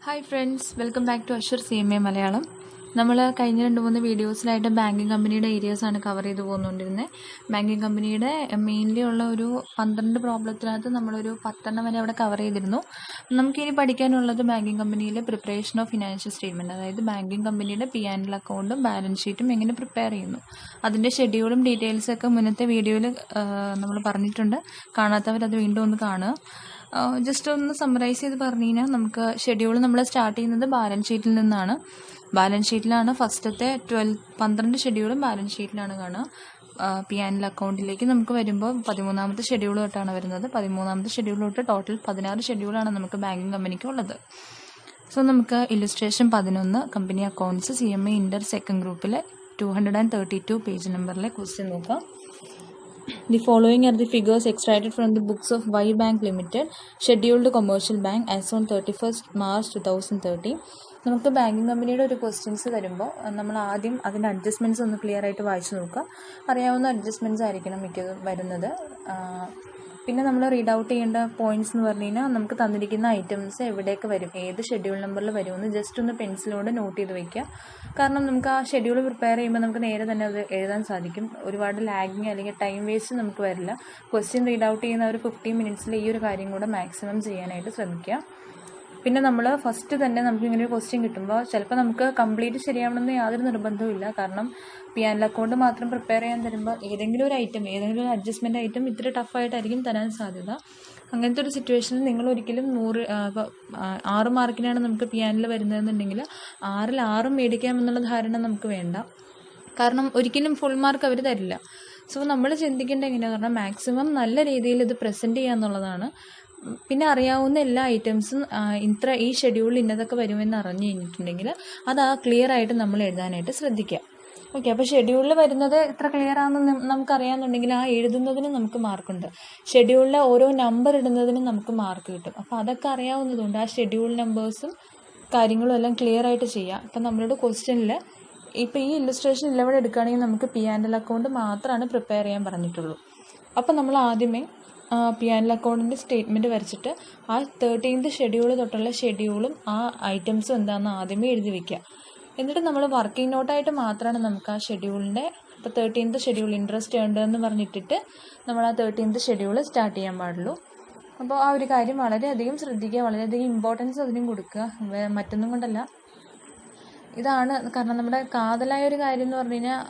Hi friends, welcome back to Ashur CMA Malayalam. നമ്മൾ കഴിഞ്ഞ 2-3 വീഡിയോസിലായിട്ട് banking കമ്പനിയുടെ ഏരിയാസാണ് കവർ ചെയ്ത് പോകുന്നുകൊണ്ടിരുന്നത്. ബാങ്കിങ് കമ്പനിയുടെ മെയിൻലി ഉള്ള ഒരു 12 പ്രോബ്ലത്തിനകത്ത് നമ്മളൊരു 10 വരെ അവിടെ കവർ ചെയ്തിരുന്നു. നമുക്കിനി പഠിക്കാനുള്ളത് ബാങ്കിങ് കമ്പനിയിലെ പ്രിപ്പറേഷൻ ഓഫ് ഫിനാൻഷ്യൽ സ്റ്റേറ്റ്മെൻറ്റ്, അതായത് ബാങ്കിങ് കമ്പനിയുടെ P&L അക്കൗണ്ടും ബാലൻസ് ഷീറ്റും എങ്ങനെ പ്രിപ്പയർ ചെയ്യുന്നു, അതിൻ്റെ ഷെഡ്യൂളും ഡീറ്റെയിൽസൊക്കെ മുന്നത്തെ വീഡിയോയിൽ നമ്മൾ പറഞ്ഞിട്ടുണ്ട്. കാണാത്തവരത് വീണ്ടും ഒന്ന് കാണുക. ജസ്റ്റ് ഒന്ന് സമ്മറൈസ് ചെയ്ത് പറഞ്ഞു കഴിഞ്ഞാൽ നമുക്ക് ഷെഡ്യൂൾ നമ്മൾ സ്റ്റാർട്ട് ചെയ്യുന്നത് ബാലൻസ് ഷീറ്റിൽ നിന്നാണ്. ബാലൻസ് ഷീറ്റിലാണ് ഫസ്റ്റത്തെ 12 ഷെഡ്യൂളും ബാലൻസ് ഷീറ്റിലാണ് കാണുക. P&L അക്കൗണ്ടിലേക്ക് നമുക്ക് വരുമ്പോൾ 13ാമത്തെ ഷെഡ്യൂൾ തൊട്ടാണ് വരുന്നത്. 13ാമത്തെ ഷെഡ്യൂൾ തൊട്ട് ടോട്ടൽ 16 ഷെഡ്യൂളാണ് നമുക്ക് ബാങ്കിങ് കമ്പനിക്ക് ഉള്ളത്. സോ നമുക്ക് illustration 11 company accounts CMA Inter second ഗ്രൂപ്പിലെ 232 പേജ് നമ്പറിലെ ക്വസ്റ്റ്യൻ നോക്കാം. The following are the figures extracted from the books of Y Bank Limited, scheduled commercial bank as on 31st March 2013. നമുക്ക് banking കമ്പനിയുടെ ഒരു questions വരുമ്പോൾ നമ്മൾ ആദ്യം അതിൻ്റെ അഡ്ജസ്റ്റ്മെൻറ്റ്സ് ഒന്ന് ക്ലിയർ ആയിട്ട് വായിച്ചു നോക്കുക. അറിയാവുന്ന അഡ്ജസ്റ്റ്മെൻറ്റ്സ് ആയിരിക്കണം മിക്കതും വരുന്നത്. പിന്നെ നമ്മൾ റീഡ് ഔട്ട് ചെയ്യേണ്ട പോയിന്റ്സ് എന്ന് പറഞ്ഞു കഴിഞ്ഞാൽ നമുക്ക് തന്നിരിക്കുന്ന ഐറ്റംസ് എവിടെയൊക്കെ വരും, ഏത് ഷെഡ്യൂൾ നമ്പറിൽ വരുമെന്ന് ജസ്റ്റ് ഒന്ന് പെൻസിലോട് നോട്ട് ചെയ്ത് വയ്ക്കുക. കാരണം നമുക്ക് ആ ഷെഡ്യൂൾ പ്രിപ്പയർ ചെയ്യുമ്പോൾ നമുക്ക് നേരെ തന്നെ അത് എഴുതാൻ സാധിക്കും. ഒരുപാട് ലാഗിങ് അല്ലെങ്കിൽ ടൈം വേസ്റ്റ് നമുക്ക് വരില്ല. ക്വസ്റ്റ്യൻ റീഡ് ഔട്ട് ചെയ്യുന്ന ഒരു 15 മിനിറ്റ്സിൽ ഈ ഒരു കാര്യം കൂടെ മാക്സിമം ചെയ്യാനായിട്ട് ശ്രമിക്കുക. പിന്നെ നമ്മൾ ഫസ്റ്റ് തന്നെ നമുക്ക് ഇങ്ങനെ ഒരു ക്വസ്റ്റ്യൻ കിട്ടുമ്പോൾ ചിലപ്പോൾ നമുക്ക് കംപ്ലീറ്റ് ശരിയാവണമെന്ന് യാതൊരു നിർബന്ധവുമില്ല. കാരണം P&L അക്കൗണ്ട് മാത്രം പ്രിപ്പയർ ചെയ്യാൻ തരുമ്പോൾ ഏതെങ്കിലും ഒരു ഐറ്റം, ഏതെങ്കിലും ഒരു അഡ്ജസ്റ്റ്മെൻറ്റ് ഐറ്റം ഇത്തിരി ടഫായിട്ടായിരിക്കും തരാൻ സാധ്യത. അങ്ങനത്തെ ഒരു സിറ്റുവേഷനിൽ നിങ്ങൾ ഒരിക്കലും 6 മാർക്കിനാണ് നമുക്ക് P&L വരുന്നതെന്നുണ്ടെങ്കിൽ 6ൽ 6 മേടിക്കാമെന്നുള്ള ധാരണ നമുക്ക് വേണ്ട. കാരണം ഒരിക്കലും ഫുൾ മാർക്ക് അവർ തരില്ല. സോ നമ്മൾ ചിന്തിക്കേണ്ടത് എങ്ങനെയാണെന്ന് പറഞ്ഞാൽ മാക്സിമം നല്ല രീതിയിൽ ഇത് പ്രസൻറ്റ് ചെയ്യുക എന്നുള്ളതാണ്. പിന്നെ അറിയാവുന്ന എല്ലാ ഐറ്റംസും ഈ ഷെഡ്യൂളിൽ ഇന്നതൊക്കെ വരുമെന്ന് അറിഞ്ഞു കഴിഞ്ഞിട്ടുണ്ടെങ്കിൽ അത് ക്ലിയർ ആയിട്ട് നമ്മൾ എഴുതാനായിട്ട് ശ്രദ്ധിക്കുക. ഓക്കെ, അപ്പോൾ ഷെഡ്യൂളിൽ വരുന്നത് ഇത്ര ക്ലിയർ ആണെന്ന് നമുക്കറിയാമെന്നുണ്ടെങ്കിൽ ആ എഴുതുന്നതിന് നമുക്ക് മാർക്കുണ്ട്. ഷെഡ്യൂളിലെ ഓരോ നമ്പർ ഇടുന്നതിന് നമുക്ക് മാർക്ക് കിട്ടും. അപ്പോൾ അതൊക്കെ അറിയാവുന്നതുകൊണ്ട് ആ ഷെഡ്യൂൾ നമ്പേഴ്സും കാര്യങ്ങളും എല്ലാം ക്ലിയർ ആയിട്ട് ചെയ്യാം. അപ്പം നമ്മളുടെ ക്വസ്റ്റ്യനിൽ ഇപ്പോൾ ഈ ഇല്ലുസ്ട്രേഷൻ 11 എടുക്കുകയാണെങ്കിൽ നമുക്ക് P&L അക്കൗണ്ട് മാത്രമാണ് പ്രിപ്പയർ ചെയ്യാൻ പറഞ്ഞിട്ടുള്ളൂ. അപ്പോൾ നമ്മൾ ആദ്യമേ P&L അക്കൗണ്ടിൻ്റെ സ്റ്റേറ്റ്മെൻറ്റ് വരച്ചിട്ട് ആ 13th ഷെഡ്യൂൾ തൊട്ടുള്ള ഷെഡ്യൂളും ആ ഐറ്റംസും എന്താണെന്ന് ആദ്യമേ എഴുതി വയ്ക്കുക. എന്നിട്ട് നമ്മൾ വർക്കിംഗ് നോട്ടായിട്ട് മാത്രമാണ് നമുക്ക് ആ ഷെഡ്യൂളിൻ്റെ ഇപ്പോൾ 13th ഷെഡ്യൂൾ ഇൻട്രസ്റ്റ് ഏൺഡ് എന്ന് പറഞ്ഞിട്ടിട്ട് നമ്മൾ ആ 13th ഷെഡ്യൂൾ സ്റ്റാർട്ട് ചെയ്യാൻ പാടുള്ളൂ. അപ്പോൾ ആ ഒരു കാര്യം വളരെയധികം ശ്രദ്ധിക്കുക, വളരെയധികം ഇമ്പോർട്ടൻസ് അതിനും കൊടുക്കുക. മറ്റൊന്നും കൊണ്ടല്ല, ഇതാണ് കാരണം നമ്മുടെ കാതലായ ഒരു കാര്യം എന്ന് പറഞ്ഞു കഴിഞ്ഞാൽ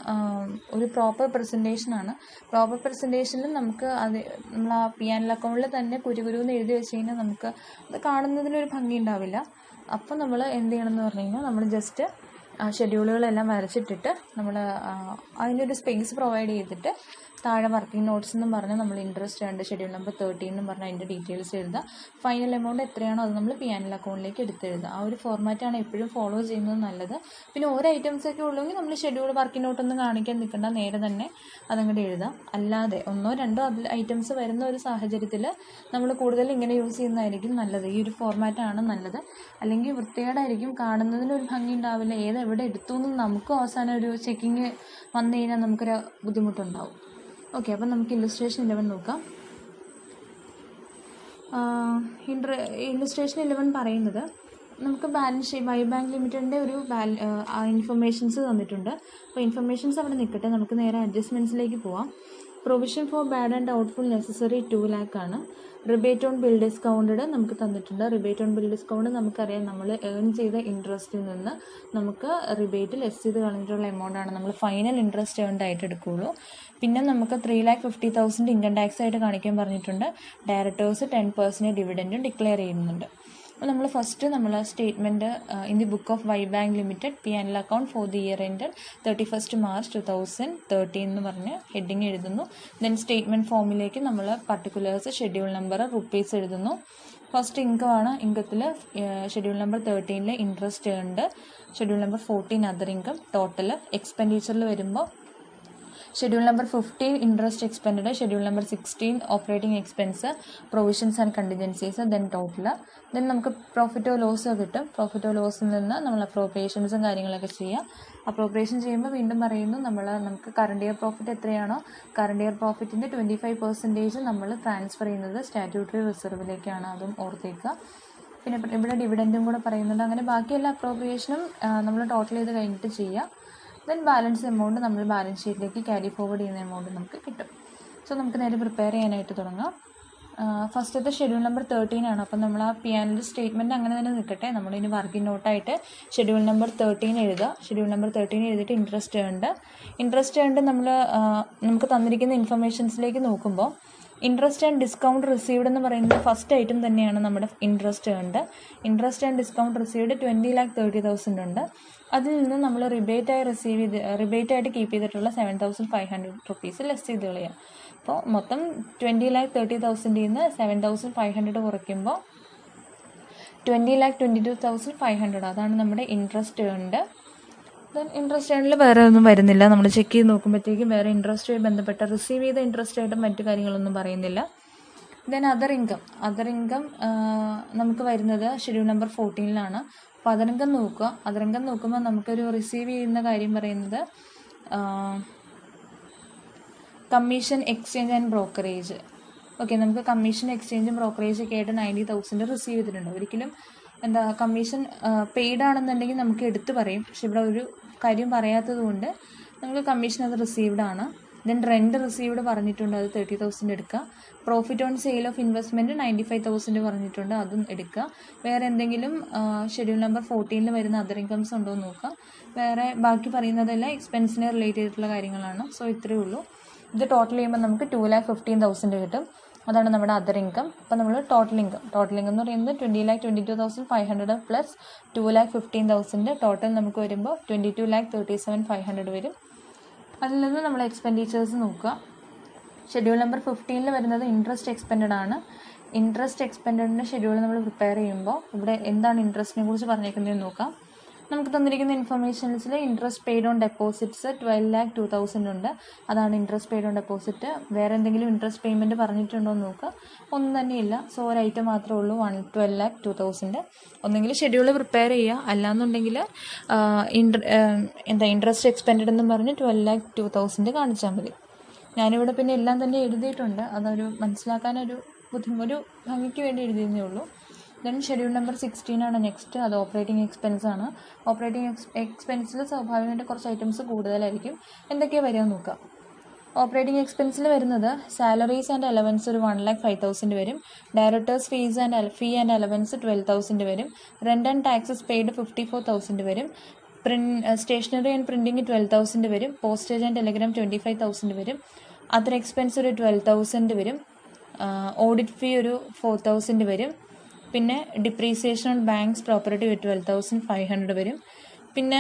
ഒരു പ്രോപ്പർ പ്രസൻറ്റേഷനാണ്. പ്രോപ്പർ പ്രസൻറ്റേഷനിൽ നമുക്ക് അത് നമ്മൾ ആ P&L അക്കൗണ്ടിൽ തന്നെ കുരുകുരുന്ന് എഴുതി വെച്ച് കഴിഞ്ഞാൽ നമുക്ക് അത് കാണുന്നതിനൊരു ഭംഗി ഉണ്ടാവില്ല. അപ്പോൾ നമ്മൾ എന്ത് ചെയ്യണമെന്ന് പറഞ്ഞു കഴിഞ്ഞാൽ നമ്മൾ ജസ്റ്റ് ആ ഷെഡ്യൂളുകളെല്ലാം വരച്ചിട്ടിട്ട് നമ്മൾ അതിനൊരു സ്പേസ് പ്രൊവൈഡ് ചെയ്തിട്ട് താഴെ വർക്കിംഗ് നോട്ട്സ് എന്നും പറഞ്ഞ് നമ്മൾ ഇൻട്രസ്റ്റ് ഉണ്ട് ഷെഡ്യൂൾ നമ്പർ 13 എന്നും പറഞ്ഞാൽ അതിൻ്റെ ഡീറ്റെയിൽസ് എഴുതുക. ഫൈനൽ എമൗണ്ട് എത്രയാണോ അത് നമ്മൾ P&L അക്കൗണ്ടിലേക്ക് എടുത്തെഴുതുക. ആ ഒരു ഫോർമാറ്റാണ് എപ്പോഴും ഫോളോ ചെയ്യുന്നത് നല്ലത്. പിന്നെ ഓരോ ഐറ്റംസൊക്കെ ഉള്ളെങ്കിൽ നമ്മൾ ഷെഡ്യൂൾ വർക്കിംഗ് നോട്ടൊന്നും കാണിക്കാൻ നിൽക്കേണ്ട, നേരെ തന്നെ അതങ്ങോട്ട് എഴുതാം. അല്ലാതെ 1-2 ഐറ്റംസ് വരുന്ന ഒരു സാഹചര്യത്തിൽ നമ്മൾ കൂടുതൽ ഇങ്ങനെ യൂസ് ചെയ്യുന്നതായിരിക്കും നല്ലത്. ഈ ഒരു ഫോർമാറ്റാണ് നല്ലത്. അല്ലെങ്കിൽ വൃത്തികേടായിരിക്കും, കാണുന്നതിനൊരു ഭംഗി ഉണ്ടാവില്ല. എവിടെ എടുത്തു എന്ന് നമുക്കും അവസാനം ഒരു ചെക്കിങ് വന്നു കഴിഞ്ഞാൽ നമുക്കൊരു ബുദ്ധിമുട്ടുണ്ടാവും. ഓക്കെ, അപ്പം നമുക്ക് ഇല്ലുസ്ട്രേഷൻ 11 നോക്കാം. ഇല്ലുസ്ട്രേഷൻ 11 പറയുന്നത് നമുക്ക് ബാലൻസ് ഷീറ്റ് വൈ ബാങ്ക് ലിമിറ്റഡിൻ്റെ ഒരു ഇൻഫർമേഷൻസ് തന്നിട്ടുണ്ട്. അപ്പോൾ ഇൻഫർമേഷൻസ് അവിടെ നിൽക്കട്ടെ, നമുക്ക് നേരെ അഡ്ജസ്റ്റ്മെൻറ്റ്സിലേക്ക് പോവാം. Provision for bad and doubtful necessary 2 lakh ആണ്. റിബേറ്റ് ഓൺ ബിൽ ഡിസ്കൗണ്ടഡ് നമുക്ക് തന്നിട്ടുണ്ട്. റിബേറ്റ് ഓൺ ബിൽ ഡിസ്കൗണ്ട് നമുക്കറിയാം, നമ്മൾ ഏൺ ചെയ്ത ഇൻട്രസ്റ്റിൽ നിന്ന് നമുക്ക് റിബേറ്റ് ലെസ് ചെയ്ത് കളഞ്ഞിട്ടുള്ള എമൗണ്ടാണ് നമ്മൾ ഫൈനൽ ഇൻട്രസ്റ്റ് ഏൺഡ് ആയിട്ട് എടുക്കുകയുള്ളൂ. പിന്നെ നമുക്ക് 3,50,000 ഇൻകം ടാക്സ് ആയിട്ട് കാണിക്കാൻ പറഞ്ഞിട്ടുണ്ട്. ഡയറക്ടേഴ്സ് 10% ഡിവിഡൻറ്റും ഡിക്ലെയർ ചെയ്യുന്നുണ്ട്. അപ്പോൾ നമ്മൾ ഫസ്റ്റ് നമ്മൾ statement in the book of Y bank limited P&L account for the year ended 31st March 2013 എന്ന് പറഞ്ഞ് ഹെഡിങ് എഴുതുന്നു. ദെൻ സ്റ്റേറ്റ്മെൻറ്റ് ഫോമിലേക്ക് നമ്മൾ പർട്ടിക്കുലേഴ്സ് ഷെഡ്യൂൾ നമ്പർ റുപ്പീസ് എഴുതുന്നു. ഫസ്റ്റ് ഇൻകം ആണ്. ഇൻകത്തിൽ schedule number 13 interest earned, schedule number 14 other income, total എക്സ്പെൻഡിച്ചറിൽ വരുമ്പോൾ schedule number 15 interest expend, schedule number 16 operating expense, provisions and contingencies, then total. Then നമുക്ക് പ്രോഫിറ്റോ ലോസോ കിട്ടും. പ്രോഫിറ്റോ ലോസിൽ നിന്ന് നമ്മൾ അപ്രോപ്രിയേഷൻസും കാര്യങ്ങളൊക്കെ ചെയ്യാം. അപ്രോപ്രിയേഷൻ ചെയ്യുമ്പോൾ വീണ്ടും പറയുന്നു, നമുക്ക് കറണ്ട് ഇയർ പ്രോഫിറ്റ് എത്രയാണോ കറണ്ട് ഇയർ പ്രോഫിറ്റിൻ്റെ 25% നമ്മൾ ട്രാൻസ്ഫർ ചെയ്യുന്നത് സ്റ്റാറ്റ്യൂട്ടറി റിസർവിലേക്കാണ്. അതും ഓർത്തേക്കുക. പിന്നെ ഇവിടെ ഡിവിഡൻറ്റും കൂടെ പറയുന്നുണ്ട്. അങ്ങനെ ബാക്കി എല്ലാ അപ്രോപ്രിയേഷനും നമ്മൾ ടോട്ടൽ ചെയ്ത് കഴിഞ്ഞിട്ട് ചെയ്യുക. ദെൻ ബാലൻസ് എമൗണ്ട് നമ്മൾ ബാലൻസ് ഷീറ്റിലേക്ക് ക്യാരി ഫോർവേഡ് ചെയ്യുന്ന എമൗണ്ട് നമുക്ക് കിട്ടും. സോ നമുക്ക് നേരെ പ്രിപ്പയർ ചെയ്യാനായിട്ട് തുടങ്ങാം. ഫസ്റ്റത്തെ ഷെഡ്യൂൾ നമ്പർ 13 ആണ്. അപ്പം നമ്മൾ ആ P&L സ്റ്റേറ്റ്മെൻറ്റ് അങ്ങനെ തന്നെ നിൽക്കട്ടെ. നമ്മളിനി വർക്കിംഗ് നോട്ടായിട്ട് ഷെഡ്യൂൾ നമ്പർ 13 എഴുതുക. ഷെഡ്യൂൾ നമ്പർ 13 എഴുതിയിട്ട് ഇൻട്രസ്റ്റ് ഏൺഡ് നമുക്ക് തന്നിരിക്കുന്ന ഇൻഫർമേഷൻസിലേക്ക് നോക്കുമ്പോൾ ഇൻട്രസ്റ്റ് ആൻഡ് ഡിസ്കൗണ്ട് റിസീവ്ഡ് എന്ന് പറയുന്നത് ഫസ്റ്റ് ഐറ്റം തന്നെയാണ് നമ്മുടെ ഇൻട്രസ്റ്റ് ആൻഡ് ഡിസ്കൗണ്ട് റിസീവ്ഡ് 20,30,000 ഉണ്ട്. അതിൽ നിന്ന് നമ്മൾ റിബേറ്റായിട്ട് കീപ്പ് ചെയ്തിട്ടുള്ള 7,500 റുപ്പീസ് ലെസ് ചെയ്ത് കളയാം. അപ്പോൾ മൊത്തം 20,30,000 നിന്ന് 7,500 കുറയ്ക്കുമ്പോൾ 20,22,500 അതാണ് നമ്മുടെ ഇൻട്രസ്റ്റ് ഏൺഡ്. ദെൻ ഇൻട്രസ്റ്റ് ഏണിൽ വേറെ ഒന്നും വരുന്നില്ല. നമ്മൾ ചെക്ക് ചെയ്ത് നോക്കുമ്പോഴത്തേക്കും വേറെ ഇൻട്രസ്റ്റുമായി ബന്ധപ്പെട്ട റിസീവ് ചെയ്ത ഇൻട്രസ്റ്റ് ആയിട്ട് മറ്റു കാര്യങ്ങളൊന്നും പറയുന്നില്ല. ദെൻ അതർ ഇൻകം നമുക്ക് വരുന്നത് ഷെഡ്യൂൾ നമ്പർ 14 അപ്പോൾ അതർ ഇൻകം നോക്കുമ്പോൾ നമുക്കൊരു റിസീവ് ചെയ്യുന്ന കാര്യം പറയുന്നത് commission exchange and brokerage. Okay, നമുക്ക് കമ്മീഷൻ എക്സ്ചേഞ്ചും ബ്രോക്കറേജ് ഒക്കെ ആയിട്ട് 90,000 റിസീവ് ചെയ്തിട്ടുണ്ട്. ഒരിക്കലും കമ്മീഷൻ പെയ്ഡ് ആണെന്നുണ്ടെങ്കിൽ നമുക്ക് എടുത്ത് പറയും. പക്ഷെ ഇവിടെ ഒരു കാര്യം പറയാത്തത് കൊണ്ട് നമുക്ക് കമ്മീഷൻ അത് റിസീവ്ഡ് ആണ്. ദെൻ റെൻറ്റ് റിസീവ്ഡ് പറഞ്ഞിട്ടുണ്ട്, അത് 30,000 എടുക്കുക. Profit on sale of investment 95,000 പറഞ്ഞിട്ടുണ്ട്, അതും എടുക്കുക. വേറെ എന്തെങ്കിലും ഷെഡ്യൂൾ നമ്പർ 14 വരുന്ന അതർ ഇൻകംസ് ഉണ്ടോ എന്ന് നോക്കുക. വേറെ ബാക്കി പറയുന്നതെല്ലാം എക്സ്പെൻസിനെ റിലേറ്റ് ചെയ്തിട്ടുള്ള കാര്യങ്ങളാണ്. സോ ഇത്രയേ ഉള്ളൂ. ഇത് ടോട്ടൽ ചെയ്യുമ്പോൾ നമുക്ക് 2,15,000 കിട്ടും. അതാണ് നമ്മുടെ അതർ ഇൻകം. അപ്പോൾ നമ്മൾ ടോട്ടൽ ഇൻകം എന്ന് പറയുന്നത് 20,22,500 പ്ലസ് 2,15,000 ടോട്ടൽ നമുക്ക് വരുമ്പോൾ 22,37,500 വരും. അതിൽ നിന്ന് നമ്മൾ എക്സ്പെൻഡിച്ചേഴ്സ് നോക്കുക. ഷെഡ്യൂൾ നമ്പർ 15 വരുന്നത് ഇൻട്രസ്റ്റ് എക്സ്പെൻഡഡ് ആണ്. ഇൻട്രസ്റ്റ് എക്സ്പെൻഡഡിൻ്റെ ഷെഡ്യൂൾ നമ്മൾ പ്രിപ്പയർ ചെയ്യുമ്പോൾ ഇവിടെ എന്താണ് ഇൻട്രസ്റ്റിനെ കുറിച്ച് പറഞ്ഞേക്കുന്നതെന്ന് നോക്കാം. നമുക്ക് തന്നിരിക്കുന്ന ഇൻഫർമേഷൻസിൽ ഇൻട്രസ്റ്റ് പെയ്ഡ് ഓൺ ഡെപ്പോസിറ്റ്സ് 12,02,000 ഉണ്ട്. അതാണ് ഇൻട്രസ്റ്റ് പെയ്ഡ് ഓൺ ഡെപ്പോസിറ്റ്. വേറെ എന്തെങ്കിലും ഇൻട്രസ്റ്റ് പേയ്മെൻറ്റ് പറഞ്ഞിട്ടുണ്ടോ എന്ന് നോക്കുക. ഒന്നും തന്നെയില്ല. സോ ഒരു ഐറ്റം മാത്രമേ ഉള്ളൂ, 12,02,000. ഒന്നെങ്കിൽ ഷെഡ്യൂൾ പ്രിപ്പയർ ചെയ്യുക, അല്ലാന്നുണ്ടെങ്കിൽ ഇൻട്രസ്റ്റ് എക്സ്പെൻഡഡ് എന്നും പറഞ്ഞ് 12,02,000 കാണിച്ചാൽ മതി. ഞാനിവിടെ പിന്നെ എല്ലാം തന്നെ എഴുതിയിട്ടുണ്ട്. അതൊരു മനസ്സിലാക്കാനൊരു ഭംഗിക്ക് വേണ്ടി എഴുതിയതേ ഉള്ളൂ. ദെൻ ഷെഡ്യൂൾ നമ്പർ 16 ആണ് നെക്സ്റ്റ്. അത് ഓപ്പറേറ്റിംഗ് എക്സ്പെൻസ് ആണ്. ഓപ്പറേറ്റിംഗ് എക്സ്പെൻസിൽ സ്വാഭാവികമായിട്ട് കുറച്ച് ഐറ്റംസ് കൂടുതലായിരിക്കും. എന്തൊക്കെയാണ് വരിക നോക്കാം. ഓപ്പറേറ്റിംഗ് എക്സ്പെൻസിൽ വരുന്നത് സാലറീസ് ആൻഡ് അലവൻസ് ഒരു 1,05,000 വരും. ഡയറക്ടേഴ്സ് ഫീ ആൻഡ് അലവൻസ് 12,000 വരും. റെൻ്റ് ആൻഡ് ടാക്സസ് പെയ്ഡ് 54,000 വരും. സ്റ്റേഷനറി ആൻഡ് പ്രിൻറ്റിങ് 12,000 വരും. പോസ്റ്റേജ് ആൻഡ് ടെലഗ്രാം 25,000 വരും. അതർ എക്സ്പെൻസ് ഒരു 12,000 വരും. ഓഡിറ്റ് ഫീ ഒരു 4,000 വരും. പിന്നെ ഡിപ്രീസിയേഷൻ ഓൺ ബാങ്ക്സ് പ്രോപ്പർട്ടി 12,500 വരും. പിന്നെ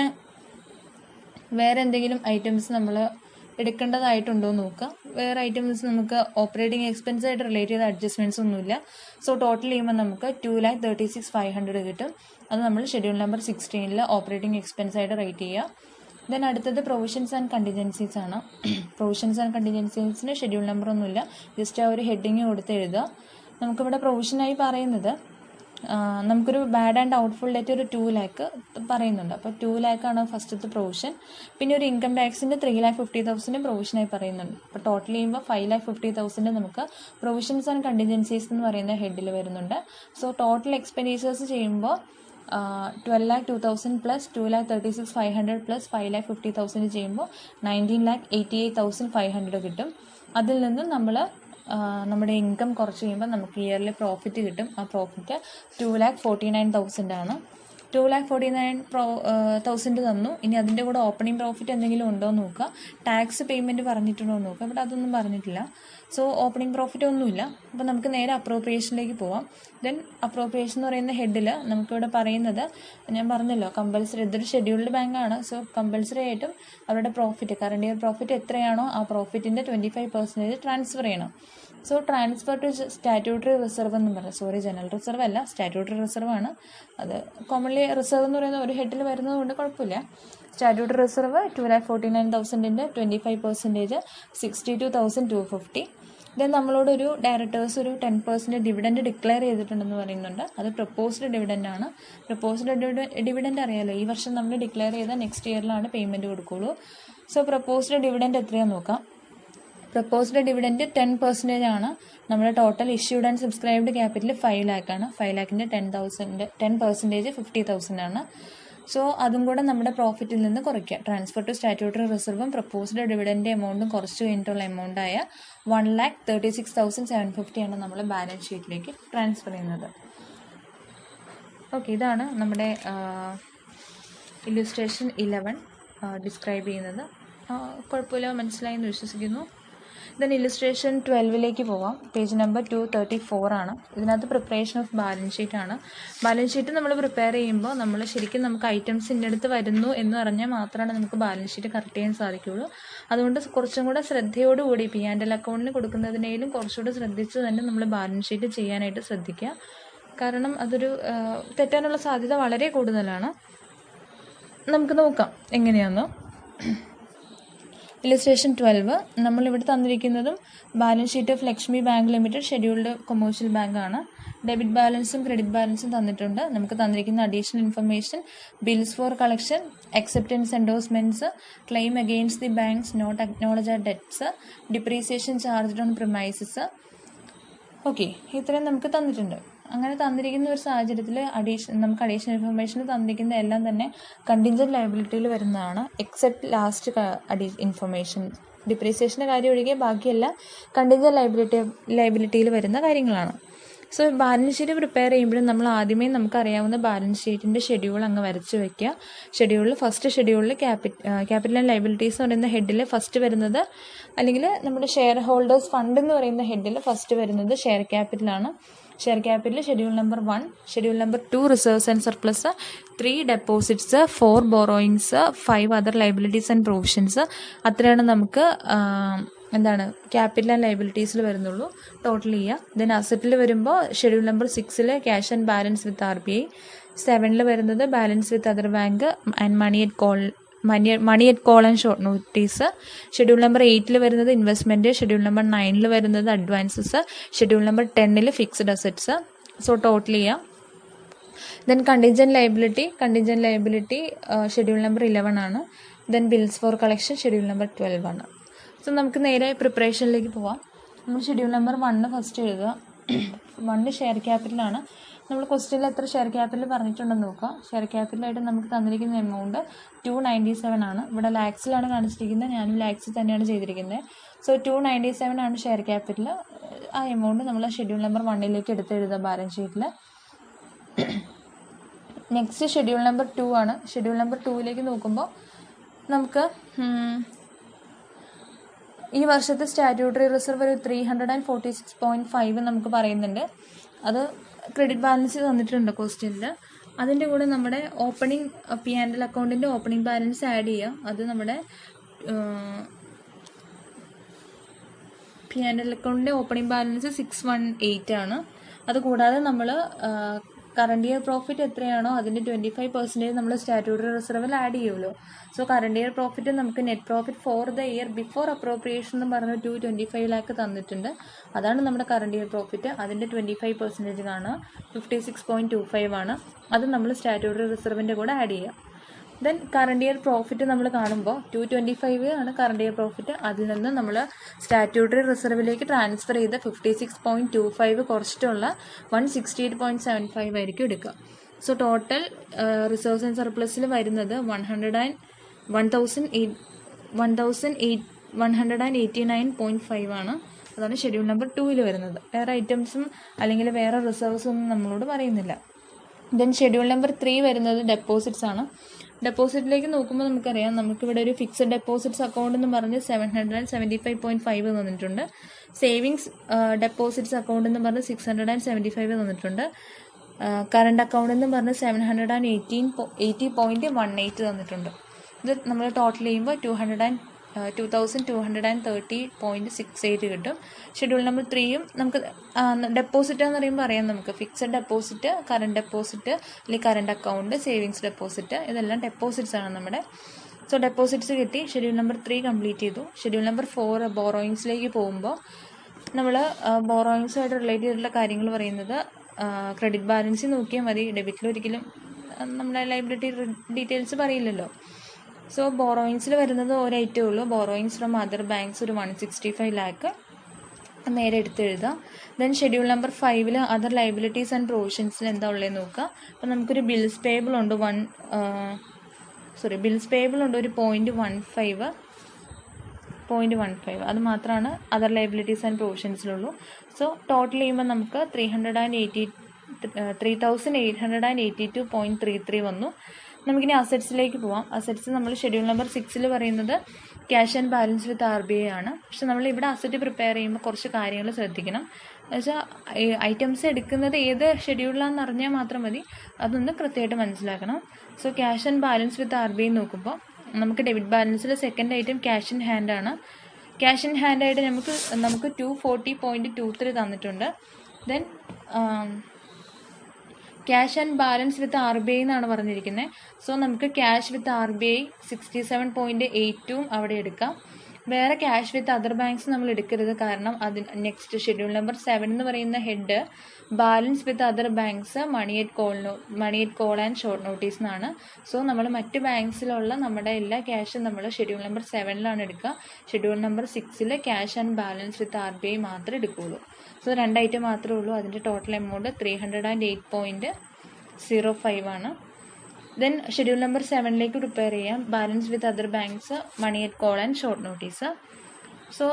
വേറെ എന്തെങ്കിലും ഐറ്റംസ് നമ്മൾ എടുക്കേണ്ടതായിട്ടുണ്ടോ എന്ന് നോക്കുക. വേറെ ഐറ്റംസ് നമുക്ക് ഓപ്പറേറ്റിംഗ് എക്സ്പെൻസ് ആയിട്ട് റിലേറ്റ് ചെയ്ത അഡ്ജസ്റ്റ്മെൻറ്റ്സ് ഒന്നുമില്ല. സോ ടോട്ടൽ ചെയ്യുമ്പോൾ നമുക്ക് 2,36,500 കിട്ടും. അത് നമ്മൾ ഷെഡ്യൂൾ നമ്പർ 16 ഓപ്പറേറ്റിംഗ് എക്സ്പെൻസ് ആയിട്ട് റേറ്റ് ചെയ്യുക. ദെൻ അടുത്തത് പ്രൊവിഷൻസ് ആൻഡ് കണ്ടിജൻസീസ് ആണ്. പ്രൊവിഷൻസ് ആൻഡ് കണ്ടിജൻസീസിന് ഷെഡ്യൂൾ നമ്പർ ഒന്നുമില്ല. ജസ്റ്റ് ആ ഒരു ഹെഡിങ് കൊടുത്ത് എഴുതുക. നമുക്കിവിടെ പ്രൊവിഷനായി പറയുന്നത് നമുക്കൊരു ബാഡ് ആൻഡ് ഔട്ട്ഫുൾ ഡെറ്റ് ഒരു 2 lakh പറയുന്നുണ്ട്. അപ്പോൾ 2 lakh ആണ് ഫസ്റ്റത്തെ പ്രൊവിഷൻ. പിന്നെ ഒരു ഇൻകം ടാക്സിൻ്റെ 3,50,000 പ്രൊവിഷനായി പറയുന്നുണ്ട്. അപ്പോൾ ടോട്ടൽ ചെയ്യുമ്പോൾ 5,50,000 നമുക്ക് പ്രൊവിഷൻസ് ആൻഡ് കണ്ടിജൻസീസ് എന്ന് പറയുന്ന ഹെഡിൽ വരുന്നുണ്ട്. സോ ടോട്ടൽ എക്സ്പെൻഡിച്ചേഴ്സ് ചെയ്യുമ്പോൾ 12,02,000 പ്ലസ് 2,36,500 പ്ലസ് 5,50,000 ചെയ്യുമ്പോൾ 19,88,500 കിട്ടും. അതിൽ നിന്ന് നമ്മൾ നമ്മുടെ ഇൻകം കുറച്ച് കഴിയുമ്പോൾ നമുക്ക് ഇയർലി പ്രോഫിറ്റ് കിട്ടും. ആ പ്രോഫിറ്റ് 2,49,000 ആണ്. 2,49,000 തന്നു. ഇനി അതിൻ്റെ കൂടെ ഓപ്പണിംഗ് പ്രോഫിറ്റ് എന്തെങ്കിലും ഉണ്ടോ എന്ന് നോക്കുക. ടാക്സ് പേയ്മെൻറ്റ് പറഞ്ഞിട്ടുണ്ടോ എന്ന് നോക്കുക. ഇവിടെ അതൊന്നും പറഞ്ഞിട്ടില്ല. സോ ഓപ്പണിംഗ് പ്രോഫിറ്റ് ഒന്നുമില്ല. അപ്പോൾ നമുക്ക് നേരെ അപ്രോപ്രിയേഷനിലേക്ക് പോവാം. ദെൻ അപ്രോപ്രിയേഷൻ എന്ന് പറയുന്ന ഹെഡിൽ നമുക്കിവിടെ പറയുന്നത് ഞാൻ പറഞ്ഞല്ലോ, കമ്പൽസറി ഇതൊരു ഷെഡ്യൂൾഡ് ബാങ്കാണ്. സോ കമ്പൽസറി ആയിട്ടും അവരുടെ പ്രോഫിറ്റ് കറണ്ട് ഇയർ പ്രോഫിറ്റ് എത്രയാണോ ആ പ്രോഫിറ്റിൻ്റെ 25% ട്രാൻസ്ഫർ ചെയ്യണം. So transfer to statutory reserve എന്ന് പറഞ്ഞാൽ ജനറൽ റിസർവ് അല്ല, സ്റ്റാറ്റ്യൂട്ടറി റിസർവ് ആണ്. അത് കോമൺലി റിസർവ് എന്ന് പറയുന്ന ഒരു ഹെഡിൽ വരുന്നത് കൊണ്ട് കുഴപ്പമില്ല. Statutory reserve 2,49,000 25% 62,250. ദെൻ നമ്മളോടൊരു ഡയറക്ടേഴ്സ് ഒരു 10% ഡിവിഡൻഡ് ഡിക്ലെയർ ചെയ്തിട്ടുണ്ടെന്ന് പറയുന്നുണ്ട്. അത് പ്രപ്പോസ്ഡ് ഡിവിഡൻഡ് ആണ്. പ്രപ്പോസ്ഡ് ഡിവിഡൻഡ് അറിയാമല്ലോ, ഈ വർഷം നമ്മൾ ഡിക്ലെയർ ചെയ്താൽ നെക്സ്റ്റ് ഇയറിലാണ് പേയ്മെൻറ്റ് കൊടുക്കുകയുള്ളൂ. സോ പ്രപ്പോസ്ഡ് ഡിവിഡൻഡ് എത്രയാണെന്ന് നോക്കാം. പ്രപ്പോസ്ഡ് ഡിവിഡൻറ്റ് 10% ആണ്. നമ്മുടെ total issued and subscribed capital 5 lakh ആണ്. 5 lakhൻ്റെ 10% 50,000 ആണ്. സോ അതും കൂടെ നമ്മുടെ പ്രോഫിറ്റിൽ നിന്ന് കുറയ്ക്കുക. ട്രാൻസ്ഫർ ടു സ്റ്റാറ്റ്യൂട്ടറി റിസർവും പ്രപ്പോസ്ഡ് ഡിവിഡൻറ്റ് എമൗണ്ടും കുറച്ച് കഴിഞ്ഞിട്ടുള്ള എമൗണ്ടായ 1,36,750 ആണ് നമ്മൾ ബാലൻസ് ഷീറ്റിലേക്ക് ട്രാൻസ്ഫർ ചെയ്യുന്നത്. ഓക്കെ, ഇതാണ് നമ്മുടെ ഇല്ലുസ്ട്രേഷൻ 11 ഡിസ്ക്രൈബ് ചെയ്യുന്നത്. കുഴപ്പമില്ല, മനസ്സിലായെന്ന് വിശ്വസിക്കുന്നു. ദെൻ ഇല്ലുസ്ട്രേഷൻ 12ലേക്ക് പോവാം. പേജ് നമ്പർ 234 ആണ്. ഇതിനകത്ത് പ്രിപ്പറേഷൻ ഓഫ് ബാലൻസ് ഷീറ്റ് ആണ്. ബാലൻസ് ഷീറ്റ് നമ്മൾ പ്രിപ്പയർ ചെയ്യുമ്പോൾ നമുക്ക് ഐറ്റംസ് ഇന്നടുത്ത് വരുന്നു എന്ന് പറഞ്ഞാൽ മാത്രമാണ് നമുക്ക് ബാലൻസ് ഷീറ്റ് കറക്റ്റ് ചെയ്യാൻ സാധിക്കുകയുള്ളൂ. അതുകൊണ്ട് കുറച്ചും കൂടെ ശ്രദ്ധയോടുകൂടി P&L അക്കൗണ്ടിന് കൊടുക്കുന്നതിനേലും കുറച്ചുകൂടെ ശ്രദ്ധിച്ച് തന്നെ നമ്മൾ ബാലൻസ് ഷീറ്റ് ചെയ്യാനായിട്ട് ശ്രദ്ധിക്കുക. കാരണം അതൊരു തെറ്റാനുള്ള സാധ്യത വളരെ കൂടുതലാണ്. നമുക്ക് നോക്കാം എങ്ങനെയാണെന്ന്. ഇല്ലുസ്ട്രേഷൻ 12 നമ്മളിവിടെ തന്നിരിക്കുന്നതും balance sheet of Lakshmi bank limited scheduled commercial bank ആണ്. ഡെബിറ്റ് ബാലൻസും ക്രെഡിറ്റ് ബാലൻസും തന്നിട്ടുണ്ട്. നമുക്ക് തന്നിരിക്കുന്ന additional information bills for collection, acceptance endorsements, claim against the banks not acknowledge debts, depreciation charged on premises. Okay, ഇത്രയും നമുക്ക് തന്നിട്ടുണ്ട്. അങ്ങനെ തന്നിരിക്കുന്ന ഒരു സാഹചര്യത്തിൽ നമുക്ക് അഡീഷണൽ ഇൻഫർമേഷൻ തന്നിരിക്കുന്ന എല്ലാം തന്നെ കണ്ടിൻജൻറ്റ് ലയബിലിറ്റിയിൽ വരുന്നതാണ്. എക്സെപ്റ്റ് ലാസ്റ്റ് ഇൻഫർമേഷൻ, ഡിപ്രീസിയേഷൻ്റെ കാര്യം ഒഴികെ ബാക്കിയെല്ലാം കണ്ടിൻജൻറ്റ് ലയബിലിറ്റിയിൽ വരുന്ന കാര്യങ്ങളാണ്. സോ ബാലൻസ് ഷീറ്റ് പ്രിപ്പയർ ചെയ്യുമ്പോഴും നമ്മൾ ആദ്യമേ നമുക്കറിയാവുന്ന ബാലൻസ് ഷീറ്റിൻ്റെ ഷെഡ്യൂൾ അങ്ങ് വരച്ച് വയ്ക്കുക. ഫസ്റ്റ് ഷെഡ്യൂളിൽ ക്യാപിറ്റൽ ആൻഡ് ലയബിലിറ്റീസ് എന്ന് പറയുന്ന ഹെഡിൽ ഫസ്റ്റ് വരുന്നത്, അല്ലെങ്കിൽ നമ്മുടെ ഷെയർ ഹോൾഡേഴ്സ് ഫണ്ട് എന്ന് പറയുന്ന ഹെഡിൽ ഫസ്റ്റ് വരുന്നത് ഷെയർ ക്യാപിറ്റലാണ്. Share capital schedule number 1, schedule number 2 reserves and surplus, 3 deposits, 4 borrowings, 5 other liabilities and provisions. അത്രയാണ് നമുക്ക് ക്യാപിറ്റൽ ആൻഡ് ലയബിലിറ്റീസിൽ വരുന്നുള്ളൂ. ടോട്ടൽ ചെയ്യുക. ദെൻ അസറ്റിൽ വരുമ്പോൾ schedule number 6 cash and balance with RBI, 7 വരുന്നത് balance with other bank and money at call and short notice. Schedule number 8 വരുന്നത് investment, schedule number 9 വരുന്നത് advances, schedule number 10 fixed assets. So total ചെയ്യാം. Then contingent liability schedule number 11 ആണ്. Then bills for collection schedule number 12 ആണ്. So നമുക്ക് നേരെ പ്രിപ്പറേഷനിലേക്ക് പോവാം. നമ്മൾ schedule number 1 first എഴുതുക. 1 ഷെയർ ക്യാപിറ്റലാണ്. നമ്മൾ ക്വസ്റ്റ്യനിൽ എത്ര ഷെയർ ക്യാപിറ്റൽ പറഞ്ഞിട്ടുണ്ടെന്ന് നോക്കുക. ഷെയർ ക്യാപിറ്റലായിട്ട് നമുക്ക് തന്നിരിക്കുന്ന എമൗണ്ട് 297 ആണ്. ഇവിടെ ലാക്സിലാണ് കാണിച്ചിരിക്കുന്നത്, ഞാനും ലാക്സിൽ തന്നെയാണ് ചെയ്തിരിക്കുന്നത്. സോ 297 ആണ് ഷെയർ ക്യാപിറ്റൽ. ആ എമൗണ്ട് നമ്മൾ ഷെഡ്യൂൾ നമ്പർ 1ലേക്ക് എടുത്തെഴുതുക ബാലൻസ് ഷീറ്റിൽ. നെക്സ്റ്റ് ഷെഡ്യൂൾ നമ്പർ 2 ആണ്. ഷെഡ്യൂൾ നമ്പർ 2ലേക്ക് നോക്കുമ്പോൾ നമുക്ക് ഈ വർഷത്തെ സ്റ്റാറ്റ്യൂട്ടറി റിസർവ് ഒരു 346.5 നമുക്ക് പറയുന്നുണ്ട്. അത് ക്രെഡിറ്റ് ബാലൻസ് തന്നിട്ടുണ്ട് ക്വസ്റ്റ്യനിൽ. അതിൻ്റെ കൂടെ നമ്മുടെ ഓപ്പണിംഗ് P&L അക്കൗണ്ടിൻ്റെ ഓപ്പണിംഗ് ബാലൻസ് ആഡ് ചെയ്യുക. അത് നമ്മുടെ P&L അക്കൗണ്ടിൻ്റെ ഓപ്പണിംഗ് ബാലൻസ് 618 ആണ്. അതുകൂടാതെ നമ്മൾ കറണ്ട് ഇയർ പ്രോഫിറ്റ് എത്രയാണോ അതിൻ്റെ 25% നമ്മൾ സ്റ്റാറ്റ്യൂട്ടറി റിസർവിൽ ആഡ് ചെയ്യുമല്ലോ. സോ കറണ്ട് ഇയർ പ്രോഫിറ്റ് നമുക്ക് net profit for the year before appropriation എന്ന് പറഞ്ഞ് 225 lakh തന്നിട്ടുണ്ട്. അതാണ് നമ്മുടെ കറണ്ട് ഇയർ പ്രോഫിറ്റ്. അതിൻ്റെ 25% ആണ് 56.25 ആണ്. അത് നമ്മൾ സ്റ്റാറ്റ്യൂട്ടറി റിസർവിൻ്റെ കൂടെ ആഡ് ചെയ്യുക. ദെൻ കറണ്ട് ഇയർ പ്രോഫിറ്റ് നമ്മൾ കാണുമ്പോൾ 225 ആണ് കറണ്ട് ഇയർ പ്രോഫിറ്റ്. അതിൽ നിന്ന് നമ്മൾ സ്റ്റാറ്റ്യൂട്ടറി റിസർവിലേക്ക് ട്രാൻസ്ഫർ ചെയ്ത് 56.25 കുറച്ചിട്ടുള്ള 168.75 ആയിരിക്കും എടുക്കുക. സോ ടോട്ടൽ റിസർവ്സ് ആൻഡ് സർപ്ലസിൽ വരുന്നത് 189.5 ആണ്. അതാണ് ഷെഡ്യൂൾ നമ്പർ 2 വരുന്നത്. വേറെ ഐറ്റംസും അല്ലെങ്കിൽ വേറെ റിസർവ്സും ഒന്നും നമ്മളോട് പറയുന്നില്ല. ദെൻ ഷെഡ്യൂൾ നമ്പർ 3 വരുന്നത് ഡെപ്പോസിറ്റ്സ് ആണ്. ഡെപ്പോസിറ്റിലേക്ക് നോക്കുമ്പോൾ നമുക്കറിയാം, നമുക്കിവിടെ ഒരു ഫിക്സഡ് ഡെപ്പോസിറ്റ്സ് അക്കൗണ്ട് എന്ന് പറഞ്ഞ് 775.5 തന്നിട്ടുണ്ട്. സേവിങ്സ് ഡെപ്പോസിറ്റ്സ് അക്കൗണ്ട് എന്ന് പറഞ്ഞ് 675 തന്നിട്ടുണ്ട്. കറണ്ട് അക്കൗണ്ട് എന്ന് പറഞ്ഞ് 780.18 തന്നിട്ടുണ്ട്. ഇത് നമ്മൾ ടോട്ടൽ ചെയ്യുമ്പോൾ 2230.68 കിട്ടും. ഷെഡ്യൂൾ നമ്പർ 3യും നമുക്ക് ഡെപ്പോസിറ്റ് എന്ന് പറയുമ്പോൾ അറിയാം, നമുക്ക് ഫിക്സഡ് ഡെപ്പോസിറ്റ്, കറണ്ട് ഡെപ്പോസിറ്റ് അല്ലെങ്കിൽ കറണ്ട് അക്കൗണ്ട്, സേവിങ്സ് ഡെപ്പോസിറ്റ്, ഇതെല്ലാം ഡെപ്പോസിറ്റ്സ് ആണ് നമ്മുടെ. സോ ഡെപ്പോസിറ്റ്സ് കിട്ടി. ഷെഡ്യൂൾ നമ്പർ 3 കംപ്ലീറ്റ് ചെയ്തു. ഷെഡ്യൂൾ നമ്പർ 4 ബോറോയിങ്സിലേക്ക് പോകുമ്പോൾ നമ്മൾ ബോറോയിങ്സുമായിട്ട് റിലേറ്റ് ചെയ്തിട്ടുള്ള കാര്യങ്ങൾ പറയുന്നത് ക്രെഡിറ്റ് ബാലൻസിൽ നോക്കിയാൽ മതി. ഡെബിറ്റിൽ ഒരിക്കലും നമ്മുടെ ലൈബിലിറ്റി ഡീറ്റെയിൽസ് പറയില്ലല്ലോ. സോ ബോറോയിങ്സിൽ വരുന്നത് ഒരു ഐറ്റമേ ഉള്ളൂ, ബോറോയിങ്സ് ഫ്രം അതർ ബാങ്ക്സ് ഒരു 165 lakh നേരെ എടുത്ത് എഴുതാം. Then schedule number 5 other liabilities and പ്രൊവിഷൻസിൽ എന്താ ഉള്ളതെന്ന് നോക്കുക. അപ്പം നമുക്കൊരു ബിൽസ് പേബിൾ ഉണ്ട് ബിൽസ് പേബിൾ ഉണ്ട് ഒരു 0.15 അത് മാത്രമാണ് അതർ ലയബിലിറ്റീസ് ആൻഡ് പ്രൊവിഷൻസിലുള്ളൂ. സോ ടോട്ടൽ ചെയ്യുമ്പോൾ നമുക്ക് 3,882.33 വന്നു. നമുക്കിനി അസറ്റ്സിലേക്ക് പോവാം. അസറ്റ്സ് നമ്മൾ ഷെഡ്യൂൾ നമ്പർ 6 പറയുന്നത് cash and balance with RBI ആണ്. പക്ഷെ നമ്മൾ ഇവിടെ അസറ്റ് പ്രിപ്പയർ ചെയ്യുമ്പോൾ കുറച്ച് കാര്യങ്ങൾ ശ്രദ്ധിക്കണം. എന്നുവെച്ചാൽ ഐറ്റംസ് എടുക്കുന്നത് ഏത് ഷെഡ്യൂളിലാണെന്ന് അറിഞ്ഞാൽ മാത്രം മതി, അതൊന്ന് കൃത്യമായിട്ട് മനസ്സിലാക്കണം. So cash and balance with RBI നോക്കുമ്പോൾ നമുക്ക് ഡെബിറ്റ് ബാലൻസിൽ second item cash in hand ആണ്. ക്യാഷ് ഇൻ ഹാൻഡ് ആയിട്ട് നമുക്ക് 240.23 തന്നിട്ടുണ്ട്. Then cash and balance with RBI എന്നാണ് പറഞ്ഞിരിക്കുന്നത്. സോ നമുക്ക് ക്യാഷ് വിത്ത് RBI 67.82 അവിടെ എടുക്കാം. വേറെ ക്യാഷ് വിത്ത് അതർ ബാങ്ക്സ് നമ്മൾ എടുക്കരുത്, കാരണം നെക്സ്റ്റ് ഷെഡ്യൂൾ നമ്പർ 7 എന്ന് പറയുന്ന head balance with other banks money at call and short notice എന്നാണ്. സോ നമ്മൾ മറ്റ് ബാങ്ക്സിലുള്ള നമ്മുടെ എല്ലാ ക്യാഷും നമ്മൾ ഷെഡ്യൂൾ നമ്പർ 7 എടുക്കുക. Schedule number 6 cash and balance with RBI മാത്രമേ എടുക്കുകയുള്ളൂ. സോ 2 ഐറ്റം മാത്രമേ ഉള്ളൂ. അതിൻ്റെ ടോട്ടൽ എമൗണ്ട് 308.05 ആണ്. ദെൻ ഷെഡ്യൂൾ നമ്പർ 7 പ്രിപ്പയർ ചെയ്യാം. Balance with other banks money at call and short notice. So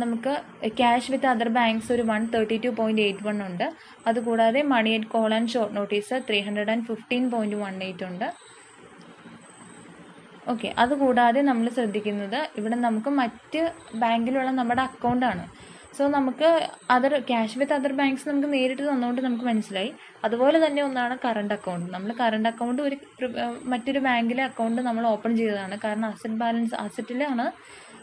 നമുക്ക് ക്യാഷ് വിത്ത് അതർ ബാങ്ക്സ് ഒരു 132.81 ഉണ്ട്. അതുകൂടാതെ money at call and short notice 315.18 ഉണ്ട്. ഓക്കെ, അതുകൂടാതെ നമ്മൾ ശ്രദ്ധിക്കുന്നത് ഇവിടെ നമുക്ക് മറ്റ് ബാങ്കിലുള്ള നമ്മുടെ അക്കൗണ്ടാണ്. സോ നമുക്ക് ക്യാഷ് വിത്ത് അതർ ബാങ്ക്സ് നമുക്ക് നേരിട്ട് തന്നുകൊണ്ട് നമുക്ക് മനസ്സിലായി. അതുപോലെ തന്നെ ഒന്നാണ് കറണ്ട് അക്കൗണ്ട്. നമ്മൾ കറണ്ട് അക്കൗണ്ട് മറ്റൊരു ബാങ്കിലെ അക്കൗണ്ട് നമ്മൾ ഓപ്പൺ ചെയ്തതാണ്. കാരണം അസറ്റിലാണ്,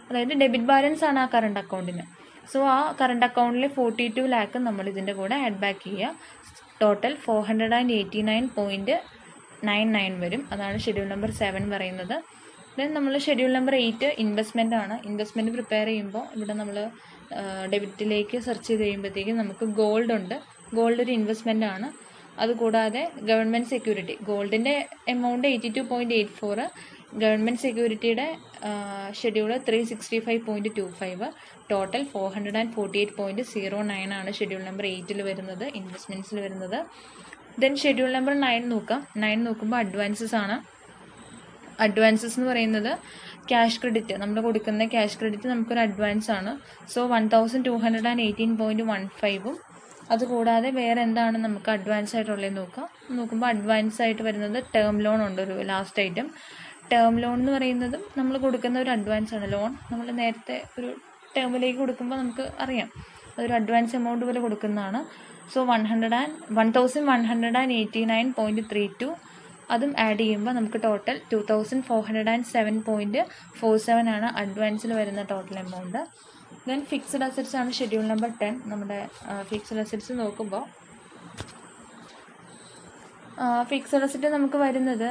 അതായത് ഡെബിറ്റ് ബാലൻസ് ആണ് ആ കറണ്ട് അക്കൗണ്ടിന്. സോ ആ കറണ്ട് അക്കൗണ്ടിലെ 42 lakh നമ്മൾ ഇതിൻ്റെ കൂടെ ആഡ് ബാക്ക് ചെയ്യുക. ടോട്ടൽ 489.99 വരും. അതാണ് ഷെഡ്യൂൾ നമ്പർ 7 പറയുന്നത്. ദെൻ നമ്മൾ ഷെഡ്യൂൾ നമ്പർ 8 ഇൻവെസ്റ്റ്മെൻ്റ് ആണ്. ഇൻവെസ്റ്റ്മെൻറ്റ് പ്രിപ്പയർ ചെയ്യുമ്പോൾ ഇവിടെ നമ്മൾ ഡെബിറ്റിലേക്ക് സെർച്ച് ചെയ്ത് കഴിയുമ്പോഴത്തേക്കും നമുക്ക് ഗോൾഡ് ഉണ്ട്. ഗോൾഡ് ഒരു ഇൻവെസ്റ്റ്മെൻ്റ് ആണ്. അതുകൂടാതെ ഗവൺമെൻറ് സെക്യൂരിറ്റി, ഗോൾഡിൻ്റെ എമൗണ്ട് 82.84, ഗവൺമെൻറ് സെക്യൂരിറ്റിയുടെ ഷെഡ്യൂൾ 365.25, ടോട്ടൽ 448.09 ആണ് ഷെഡ്യൂൾ നമ്പർ 8 വരുന്നത്, ഇൻവെസ്റ്റ്മെൻറ്റ്സിൽ വരുന്നത്. ദെൻ ഷെഡ്യൂൾ നമ്പർ 9 നോക്കാം. 9 നോക്കുമ്പോൾ അഡ്വാൻസസ് ആണ്. അഡ്വാൻസസ് എന്ന് പറയുന്നത് ക്യാഷ് ക്രെഡിറ്റ്, നമ്മൾ കൊടുക്കുന്ന ക്യാഷ് ക്രെഡിറ്റ് നമുക്കൊരു അഡ്വാൻസ് ആണ്. സോ 1,218.15. അതുകൂടാതെ വേറെ എന്താണ് നമുക്ക് അഡ്വാൻസ് ആയിട്ടുള്ളത് നോക്കുമ്പോൾ അഡ്വാൻസ് ആയിട്ട് വരുന്നത് ടേം ലോൺ ഉണ്ട്, ഒരു ലാസ്റ്റ് ഐറ്റം. ടേം ലോൺ എന്ന് പറയുന്നതും നമ്മൾ കൊടുക്കുന്ന ഒരു അഡ്വാൻസ് ആണ്. ലോൺ നമ്മൾ നേരത്തെ ഒരു ടേമിലേക്ക് കൊടുക്കുമ്പോൾ നമുക്ക് അറിയാം അതൊരു അഡ്വാൻസ് എമൗണ്ട് പോലെ കൊടുക്കുന്നതാണ്. സോ 1,189.32 അതും ആഡ് ചെയ്യുമ്പോൾ നമുക്ക് ടോട്ടൽ 2,407.47 ആണ് അഡ്വാൻസിൽ വരുന്ന total amount. Then fixed assets ആണ് ഷെഡ്യൂൾ നമ്പർ 10. നമ്മുടെ ഫിക്സഡ് അസറ്റ്സ് നോക്കുമ്പോൾ ഫിക്സഡ് അസറ്റ് നമുക്ക് വരുന്നത്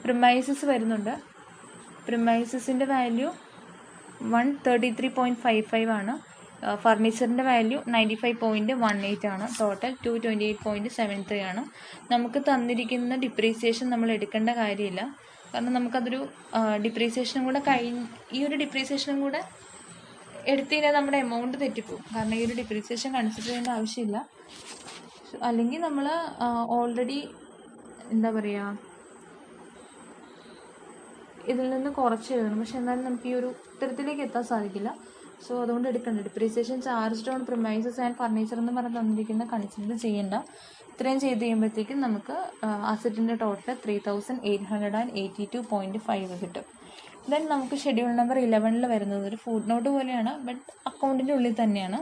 പ്രിമൈസസ് വരുന്നുണ്ട്. പ്രിമൈസസിൻ്റെ വാല്യൂ 133.55 ആണ്. ഫർണിച്ചറിൻ്റെ വാല്യൂ 95.18 ആണ്. ടോട്ടൽ 228.73 ആണ്. നമുക്ക് തന്നിരിക്കുന്ന ഡിപ്രീസിയേഷൻ നമ്മൾ എടുക്കേണ്ട കാര്യമില്ല, കാരണം നമുക്കതൊരു ഡിപ്രീസിയേഷനും കൂടെ ഈ ഒരു ഡിപ്രീസിയേഷനും കൂടെ എടുത്തു കഴിഞ്ഞാൽ നമ്മുടെ എമൗണ്ട് തെറ്റിപ്പോവും. കാരണം ഈ ഒരു ഡിപ്രീസിയേഷൻ കൺസിഡർ ചെയ്യേണ്ട ആവശ്യമില്ല. അല്ലെങ്കിൽ നമ്മൾ ഓൾറെഡി എന്താ പറയുക, ഇതിൽ നിന്ന് കുറച്ച് എഴുതണം. പക്ഷെ എന്നാലും നമുക്ക് ഈ ഒരു ഉത്തരത്തിലേക്ക് എത്താൻ സാധിക്കില്ല. സോ അതുകൊണ്ട് എടുക്കണ്ട. Depreciation charged on premises and furniture എന്ന് പറഞ്ഞ് തന്നിരിക്കുന്ന കൺസിഡർ ചെയ്യേണ്ട. ഇത്രയും ചെയ്ത് കഴിയുമ്പോഴത്തേക്കും നമുക്ക് അസറ്റിൻ്റെ ടോട്ടൽ 3,882.5 കിട്ടും. ദെൻ നമുക്ക് ഷെഡ്യൂൾ നമ്പർ 11 വരുന്നത് ഒരു ഫുഡ് നോട്ട് പോലെയാണ്, ബട്ട് അക്കൗണ്ടിൻ്റെ ഉള്ളിൽ തന്നെയാണ്.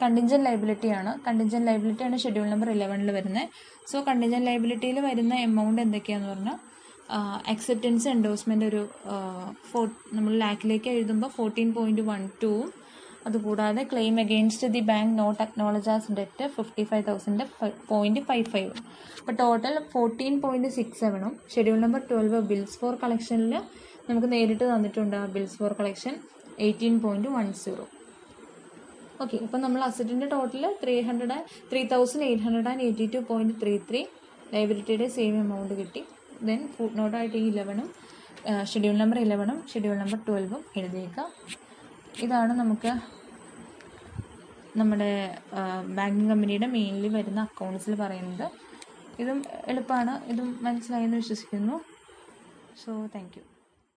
കണ്ടിൻജൻറ്റ് ലയബിലിറ്റി ആണ്. കണ്ടിൻജൻറ്റ് ലയബിലിറ്റി ആണ് ഷെഡ്യൂൾ നമ്പർ 11 വരുന്നത്. സോ കണ്ടിൻജൻറ്റ് ലയബിലിറ്റിയിൽ വരുന്ന എമൗണ്ട് എന്തൊക്കെയാണെന്ന് പറഞ്ഞാൽ അക്സെപ്റ്റൻസ് എൻഡോഴ്സ്മെൻ്റ് ഒരു നമ്മൾ ലാക്കിലേക്ക് എഴുതുമ്പോൾ 14.12, അതുകൂടാതെ claim against the bank not acknowledge as debt 55,000.55. അപ്പോൾ total 14.67. Schedule number 12 bills for കളക്ഷനിൽ നമുക്ക് നേരിട്ട് തന്നിട്ടുണ്ട്. ആ ബിൽസ് ഫോർ കളക്ഷൻ 18.10. ഓക്കെ, അപ്പോൾ നമ്മൾ അസറ്റിൻ്റെ ടോട്ടൽ 3,882.33, ലയബിലിറ്റിയുടെ സെയിം എമൗണ്ട് കിട്ടി. ദെൻ ഫുട് നോട്ടായിട്ട് ഈ 11ഉം ഷെഡ്യൂൾ നമ്പർ 11ഉം ഷെഡ്യൂൾ നമ്പർ 12ഉം എഴുതിയേക്കാം. ഇതാണ് നമുക്ക് നമ്മുടെ ബാങ്കിങ് കമ്പനിയുടെ മെയിൻലി വരുന്ന അക്കൗണ്ട്സിൽ പറയുന്നത്. ഇതും എളുപ്പമാണ്, ഇതും മനസ്സിലായെന്ന് വിശ്വസിക്കുന്നു. So thank you.